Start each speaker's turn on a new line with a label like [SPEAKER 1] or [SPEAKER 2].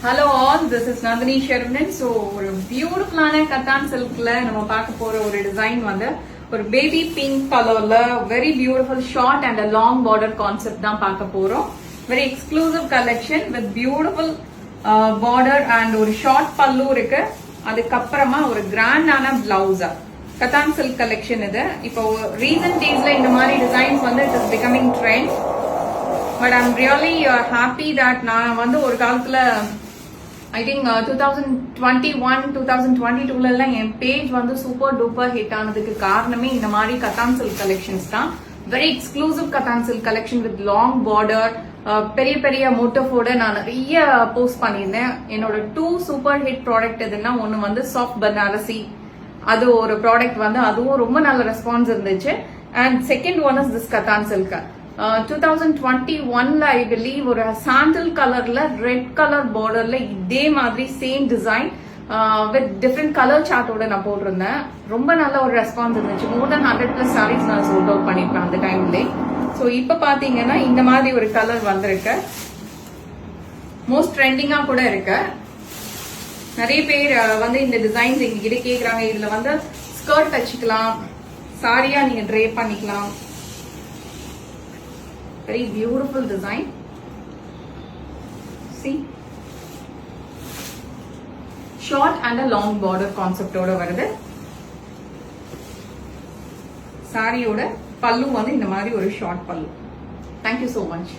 [SPEAKER 1] Hello all, this is Nandini Sherman. So, ஒரு பியூட்டிஃபுல்லான கத்தான் சில்க்ல நம்ம பார்க்க போற ஒரு டிசைன் வந்து ஒரு பேபி பிங்க் கலர்ல very beautiful short and long border concept தான் பார்க்க போறோம். Very exclusive collection with beautiful border and ஒரு ஷார்ட் பல்லு இருக்கு. அதுக்கப்புறமா ஒரு கிராண்டான பிளவுஸ் கத்தான் சில்க் கலெக்ஷன் இது. இப்போ ரீசன்ட் டேஸ்ல இந்த மாதிரி டிசைன்ஸ் வந்து it is becoming trend. But I'm really happy that நான் வந்து ஒரு காலத்துல ஐ திங்க் 2021 2022 என் பேஜ் வந்து சூப்பர் டூப்பர் ஹிட் ஆனதுக்கு காரணமே இந்த மாதிரி கத்தான் சில்க் கலெக்ஷன்ஸ் தான். Very exclusive katan silk collection with long border, பெரிய பெரிய மோட்டோஃபோட நான் நிறைய போஸ்ட் பண்ணியிருந்தேன். என்னோட 2 சூப்பர் ஹிட் ப்ராடக்ட் எதுன்னா, ஒன்னு வந்து சாஃப்ட் பனாரசி, அது ஒரு ப்ராடக்ட் வந்து அதுவும் ரொம்ப நல்ல ரெஸ்பான்ஸ் இருந்துச்சு. And second one is this cotton silk. 2021 I believe ஒரு சாண்டல் கலர்ல ரெட் கலர் பார்டர்ல இதே மாதிரி same design with different colour சார்ட்டோட நான் போட்டிருந்தேன். ரொம்ப நல்ல ஒரு ரெஸ்பான்ஸ் இருந்துச்சு. மோர் தென் 100+ சாரீஸ் நான் சோல்ட் அவுட் பண்ணிருப்பேன் அந்த டைம்ல. ஸோ இப்ப பாத்தீங்கன்னா இந்த மாதிரி ஒரு கலர் வந்திருக்கு. மோஸ்ட் ட்ரெண்டிங்கா கூட இருக்கு. நிறைய பேர் வந்து இந்த டிசைன்ஸ் எங்ககிட்ட கேக்குறாங்க. இதுல வந்து ஸ்கர்ட் வச்சுக்கலாம், சாரியா நீங்க ட்ரே பண்ணிக்கலாம். Very beautiful design. See, short and a long border concept oda varudhu. Saree oda pallu vandu indha mari oru short pallu. Thank you so much.